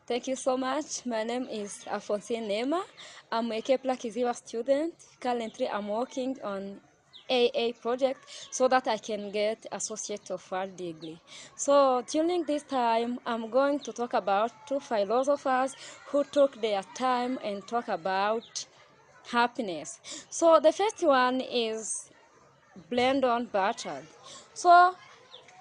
Thank you so much. My name is Alphonsine. I'm a Kepler Kiziwa student. Currently, I'm working on AA project so that I can get Associate of Art degree. So during this time, I'm going to talk about two philosophers who took their time and talk about happiness. So the first one is Brandon Bartlett. So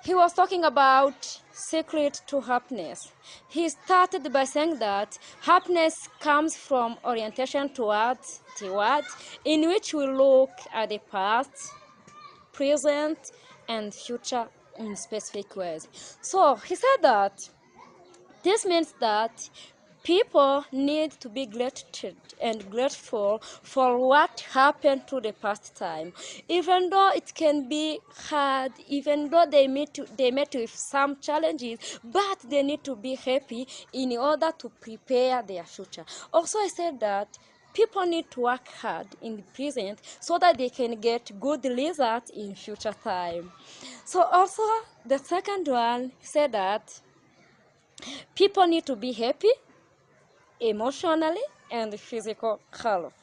he was talking about secret to happiness. He started by saying that happiness comes from orientation towards the what, in which we look at the past, present, and future in specific ways. So he said that this means that people need to be grateful and grateful for what happened to the past time, even though it can be hard, even though they met with some challenges, but they need to be happy in order to prepare their future. Also, I said that people need to work hard in the present so that they can get good results in future time. So also, the second one said that people need to be happy emotionally and physical health.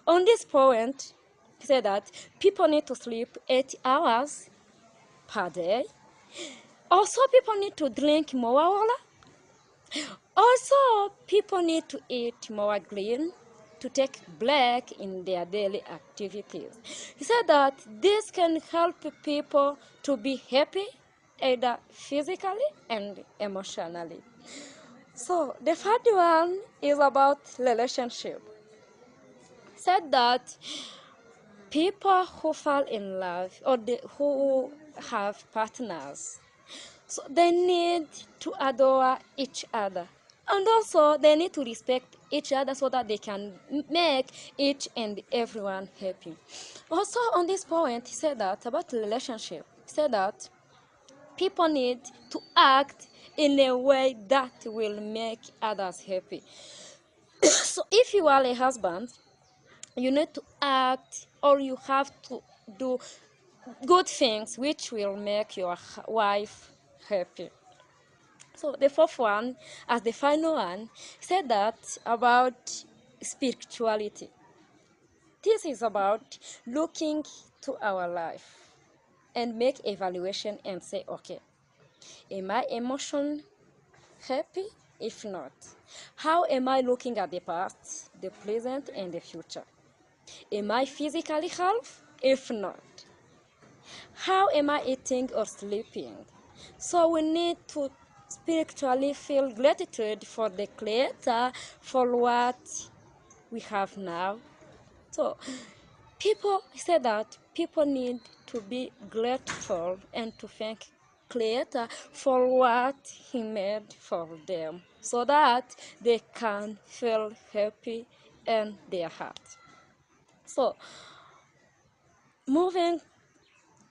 On this point, he said that people need to sleep 8 hours per day. Also, people need to drink more water. Also, people need to eat more green, to take break in their daily activities. He said that this can help people to be happy, either physically and emotionally. So the third one is about relationship. Said that people who fall in love or who have partners, so they need to adore each other. And also they need to respect each other so that they can make each and everyone happy. Also on this point, he said that about relationship, he said that people need to act in a way that will make others happy. So if you are a husband, you need to act or you have to do good things which will make your wife happy. So the fourth one, as the final one, said that about spirituality. This is about looking to our life and make evaluation and say, okay, am I emotion happy? If not, how am I looking at the past, the present, and the future? Am I physically healthy? If not, how am I eating or sleeping? So we need to spiritually feel gratitude for the Creator for what we have now. So people say that people need to be grateful and to thank Creator for what He made for them, so that they can feel happy in their heart. So moving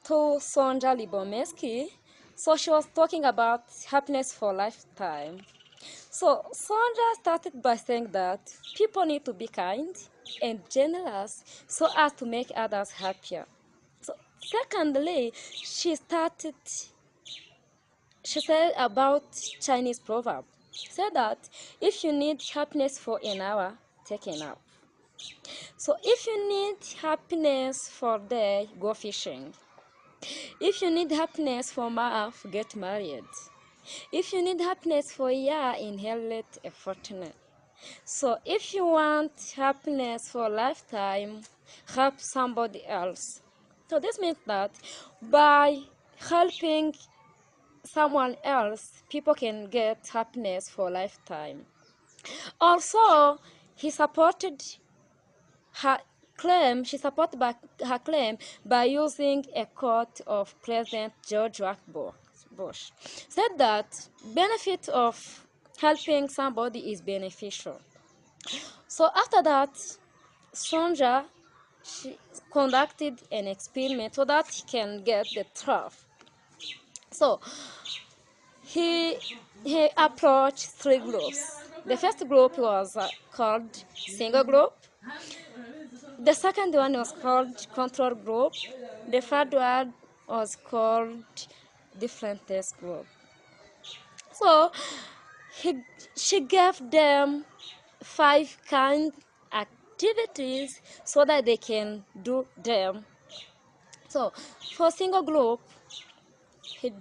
to Sonja Libomeski, so she was talking about happiness for lifetime. So Sonja started by saying that people need to be kind and generous so as to make others happier. So secondly, she said about Chinese proverb. She said that if you need happiness for an hour, take a nap. So if you need happiness for the day, go fishing. If you need happiness for month, get married. If you need happiness for a year, inherit a fortune. So if you want happiness for a lifetime, help somebody else. So this means that by helping someone else, people can get happiness for a lifetime. Also, he supported her claim, she supported her claim by using a quote of President George W. Bush. Said that benefit of helping somebody is beneficial. So after that, Sonja, she conducted an experiment so that he can get the truth. So he approached three groups. The first group was called single group. The second one was called control group. The third one was called different test group. So he, she gave them 5 kind activities so that they can do them. So for single group, it,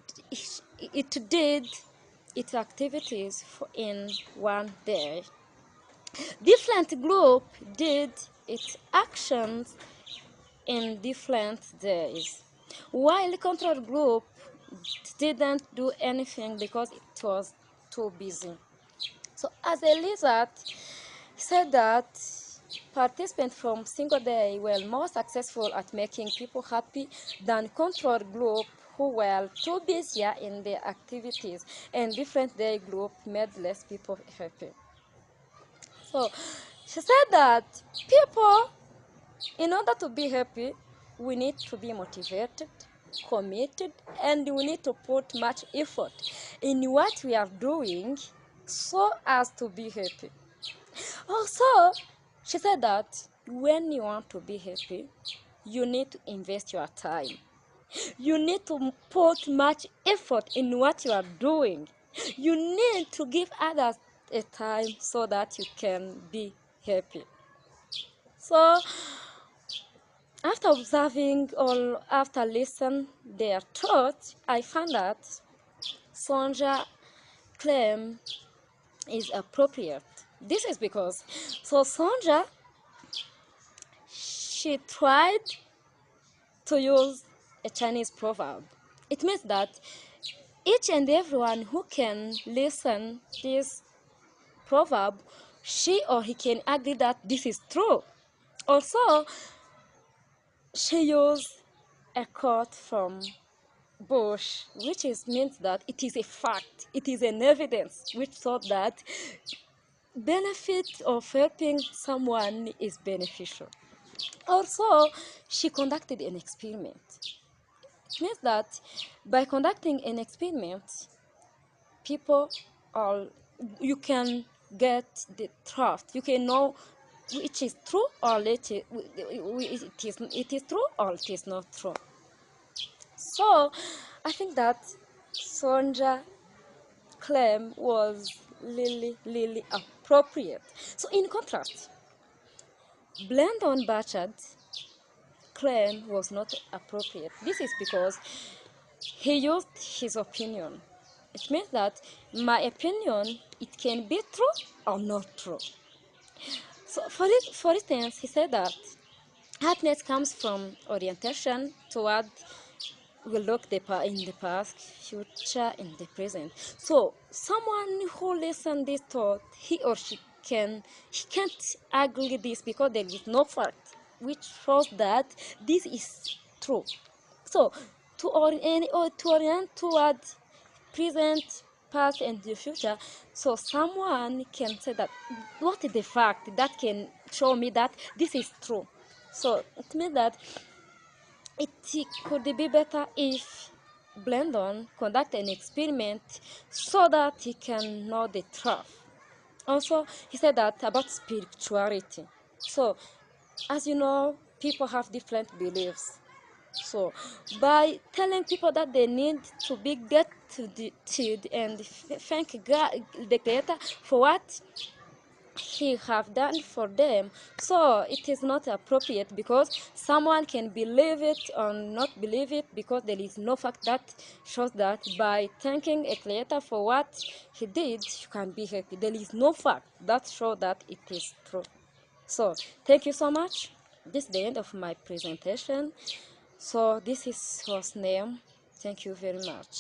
it did its activities in one day. Different group did its actions in different days, while the control group didn't do anything because it was too busy. So as a result, said that participants from single day were more successful at making people happy than control group who were too busy in their activities, and different day group made less people happy. So she said that people, in order to be happy, we need to be motivated, committed, and we need to put much effort in what we are doing so as to be happy. Also, she said that when you want to be happy, you need to invest your time. You need to put much effort in what you are doing. You need to give others a time so that you can be happy. So, after observing or after listening their thoughts, I found that Sonja claim is appropriate. This is because Sonja, she tried to use a Chinese proverb. It means that each and everyone who can listen this proverb, she or he can agree that this is true. Also, she used a quote from Bush, which means that it is a fact, it is an evidence which thought that benefit of helping someone is beneficial. Also, she conducted an experiment. It means that by conducting an experiment, people are, you can get the truth. You can know which is true or it is true or it is not true. So I think that Sonja claim was really appropriate. So in contrast, Blendon Bachard claim was not appropriate. This is because he used his opinion. It means that my opinion, it can be true or not true. So for instance, he said that happiness comes from orientation toward we look in the past, future, and the present. So someone who listens this thought, he or she he can't agree this because there is no fact which shows that this is true. So to orient toward present, past, and the future, so someone can say that what is the fact that can show me that this is true. So it means that it could be better if Blendon conduct an experiment so that he can know the truth. Also, he said that about spirituality. So, as you know, people have different beliefs. So, by telling people that they need to be gratitude and thank God, the Creator, for what he have done for them, so it is not appropriate because someone can believe it or not believe it because there is no fact that shows that by thanking a creator for what he did you can be happy. There is no fact that shows that it is true. So thank you so much. This is the end of my presentation. So this is his name. Thank you very much.